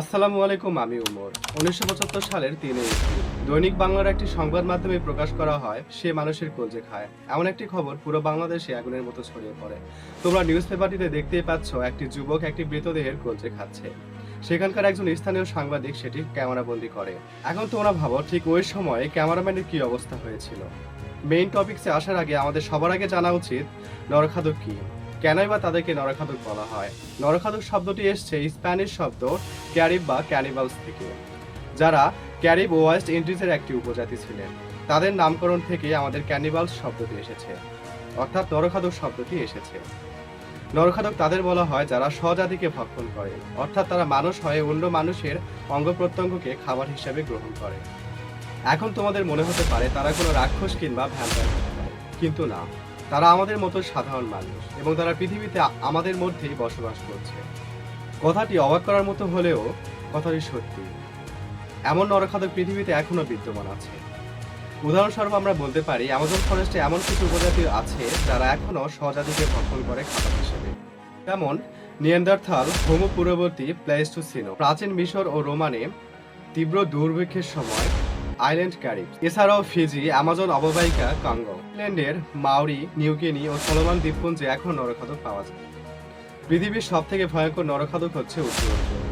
আসসালামু আলাইকুম, আমি উমর। ১৯৭৫ সালের ৩ এপ্রিল দৈনিক বাংলার একটি সংবাদ মাধ্যমে প্রকাশ করা হয় সে মানুষের কলজে খায় এমন একটি খবর পুরো বাংলাদেশে আগুনের মতো ছড়িয়ে পড়ে। তোমরা নিউজ পেপারটিতে দেখতেই পাচ্ছ, একটি যুবক একটি মৃতদেহের কলজে খাচ্ছে। সেখানকার একজন স্থানীয় সাংবাদিক সেটি ক্যামেরাবন্দি করে। এখন তোমরা ভাবো, ঠিক ওই সময়ে ক্যামেরাম্যানের কি অবস্থা হয়েছিল। মেইন টপিকসে আসার আগে আমাদের সবার আগে জানা উচিত নরখাদক কি, কেনই বা তাদেরকে নরখাদক বলা হয়। নরখাদক শব্দটি এসছে স্প্যানিশ শব্দ ক্যারিব বা ক্যানিবালস থেকে, যারা ক্যারিব ও ওয়েস্ট ইন্ডিজের একটি উপজাতি ছিলেন। তাদের নামকরণ থেকে আমাদের ক্যানিবালস শব্দটি এসেছে, অর্থাৎ নরখাদক শব্দটি এসেছে। নরখাদক তাদের বলা হয় যারা স্বজাতিকে ভক্ষণ করে, অর্থাৎ তারা মানুষ হয়ে অন্য মানুষের অঙ্গ প্রত্যঙ্গকে খাবার হিসেবে গ্রহণ করে। এখন তোমাদের মনে হতে পারে তারা কোনো রাক্ষস কিংবা ভ্যাম্পায়ার হতে পারে, কিন্তু না, তারা আমাদের মতো সাধারণ মানুষ এবং তারা পৃথিবীতে আমাদের মধ্যেই বসবাস করছে। কথাটি অবাক করার মতো হলেও কথাটি সত্যি। এমন নরখাদক পৃথিবীতে এখনো বিদ্যমান আছে। উদাহরণস্বরূপ আমরা বলতে পারি, অ্যামাজন ফরেস্টে এমন কিছু উপজাতি আছে যারা এখনো স্বজাতিকে ভক্ষণ করে খাবার হিসেবে। যেমন নিয়ান্ডারথাল, হোমো পূর্ববর্তী প্লেইস্টোসিনো, প্রাচীন মিশর ও রোমানে তীব্র দুর্ভিক্ষের সময় আইল্যান্ড ক্যারিব, এছাড়াও ফিজি, অ্যামাজন অববাহিকা, কঙ্গো, ইংল্যান্ডের মাউরি, নিউগিনি ও সলোমন দ্বীপপুঞ্জে এখন নরখাদক পাওয়া যায়। পৃথিবীর সব থেকে ভয়ঙ্কর নরখাদক হচ্ছে উত্তরোত্তর,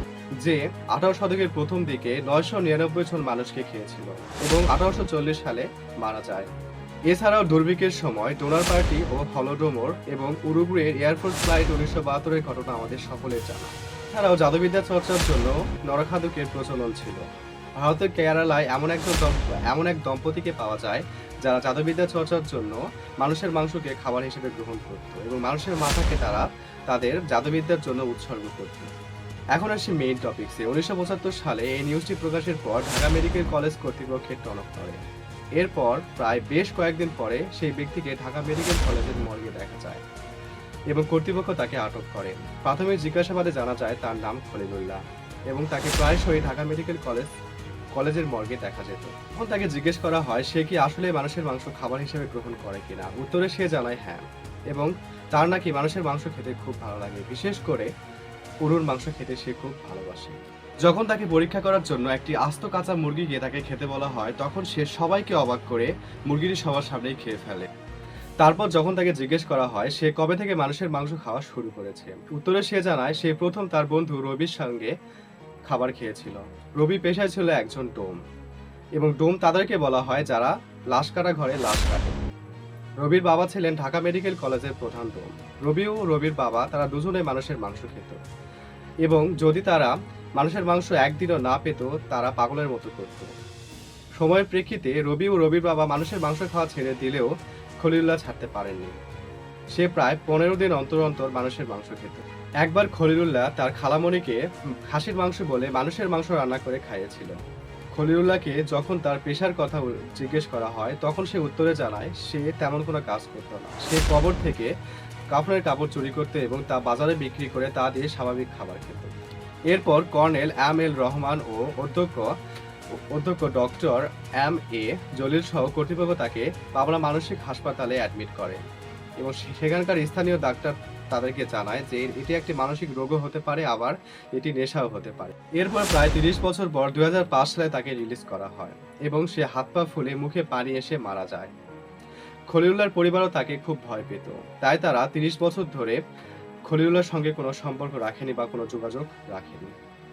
যে 18 শতকের প্রথম দিকে 999 জন মানুষকে খেয়েছিল এবং 1840 সালে মারা যায়। এছাড়াও দুর্ভিক্ষের সময় ডোনার পার্টি ও হলোডোমোর এবং উরুগুয়ের এয়ারফোর্স ফ্লাইট 1972-এর ঘটনা আমাদের সকলের জানা। এছাড়াও জাদুবিদ্যা চর্চার জন্য নরখাদকের প্রচলন ছিল। ভারতের কেরালায় এমন এক দম্পতিকে পাওয়া যায় যারা জাদুবিদ্যা চর্চার জন্য মানুষের মাংসকে খাবার হিসেবে গ্রহণ করত এবং মানুষের মাথাকে তারা তাদের জাদুবিদ্যার জন্য উৎসর্গ করত। এখন আসি মেইন টপিকসে। 1975 সালে এই নিউজটি প্রকাশের পর ঢাকা মেডিকেল কলেজ কর্তৃপক্ষের টনক নড়ে। এরপর প্রায় বেশ কয়েকদিন পরে সেই ব্যক্তিকে ঢাকা মেডিকেল কলেজের মর্গে দেখা যায় এবং কর্তৃপক্ষ তাকে আটক করে। প্রাথমিক জিজ্ঞাসাবাদে জানা যায় তার নাম খলিলুল্লাহ এবং তাকে প্রায়শই ঢাকা মেডিকেল কলেজের মর্গে দেখা যেত। তখন তাকে জিজ্ঞেস করা হয় সে কি আসলে মানুষের মাংস খাবার হিসেবে গ্রহণ করে কিনা। উত্তরে সে জানায় হ্যাঁ, এবং তার নাকি মানুষের মাংস খেতে খুব ভালো লাগে, বিশেষ করে গরুর মাংস খেতে সে খুব ভালোবাসে। যখন তাকে পরীক্ষা করার জন্য একটি আস্ত কাঁচা মুরগি গিয়ে তাকে খেতে বলা হয়, তখন সে সবাইকে অবাক করে মুরগিটি সবার সামনেই খেয়ে ফেলে। তারপর যখন তাকে জিজ্ঞেস করা হয় সে কবে থেকে মানুষের মাংস খাওয়া শুরু করেছে, উত্তরে সে জানায় সে প্রথম তার বন্ধু রবির সঙ্গে খাবার খেয়েছিল। রবি পেশায় ছিল একজন ডোম, এবং ডোম তাদেরকে বলা হয় যারা লাশ কাটা ঘরে লাশ কাটে। রবির বাবা ছিলেন ঢাকা মেডিকেল কলেজের প্রধান ডোম। রবি ও রবির বাবা তারা দুজনে মানুষের মাংস খেত, এবং যদি তারা মানুষের মাংস একদিনও না পেত তারা পাগলের মতো করত। সময়ের প্রেক্ষিতে রবি ও রবির বাবা মানুষের মাংস খাওয়া ছেড়ে দিলেও খলিলুল্লাহ ছাড়তে পারেননি। সে প্রায় 15 দিন অন্তর অন্তর মানুষের মাংস খেত। একবার খলিলুল্লাহ তার খালামণিকে খাসির মাংস বলে মানুষের মাংস রান্না করে খাইয়েছিল। খলিলুল্লাহকে যখন তার পেশার কথা জিজ্ঞেস করা হয়, তখন সে উত্তরে জানায় সে তেমন কোনো কাজ করত না। সে কবর থেকে কাফনের কাপড় চুরি করতে এবং তা বাজারে বিক্রি করে তা দিয়ে স্বাভাবিক খাবার খেত। এরপর কর্নেল এম.এল. রহমান ও অধ্যক্ষ ডক্টর এম.এ. জলিল সহ কর্তৃপক্ষ তাকে পাবনা মানসিক হাসপাতালে অ্যাডমিট করে এবং সেখানকার স্থানীয় ডাক্তার তাদেরকে জানায় যে এটি একটি মানসিক রোগও হতে পারে, আবার এটি নেশাও হতে পারে। এরপর প্রায় 30 বছর পর 2005 সালে তাকে রিলিজ করা হয় এবং সে হাত পা ফুলে মুখে পানি এসে মারা যায়। খলিলুল্লাহর পরিবারও তাকে খুব ভয় পেত, তাই তারা 30 বছর ধরে খলিলুল্লাহর সঙ্গে কোনো সম্পর্ক রাখেনি বা কোনো যোগাযোগ রাখেনি।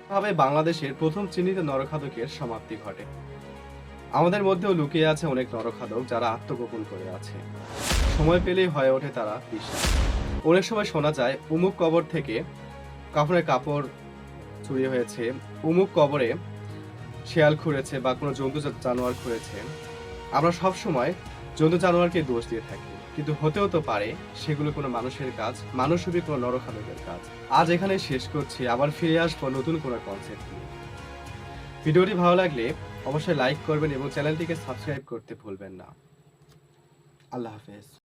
এভাবে বাংলাদেশের প্রথম চিহ্নিত নরখাদকের সমাপ্তি ঘটে। আমাদের মধ্যেও লুকিয়ে আছে অনেক নরখাদক যারা আত্মগোপন করে আছে। সময় পেলেই হয়ে ওঠে তারা বিশাল। অনেক সময় শোনা যায় উমুক কবর থেকে কাফনের কাপড় চুরি হয়েছে, উমুক কবরে শেয়াল খুঁড়েছে বা কোনো জন্তু জানোয়ার খুঁড়েছে। আমরা সব সময় জন্তু জানোয়ারকে দোষ দিয়ে থাকি, কিন্তু হতেও তো পারে সেগুলো কোনো মানুষের কাজ, মানবরূপী কোনো নরখাদকের কাজ। আজ এখানে শেষ করছি, আবার ফিরে আসবো নতুন কোনো কনসেপ্ট নিয়ে। ভিডিওটি ভালো লাগলে অবশ্যই লাইক করবেন এবং চ্যানেলটিকে সাবস্ক্রাইব করতে ভুলবেন না। আল্লাহ হাফেজ।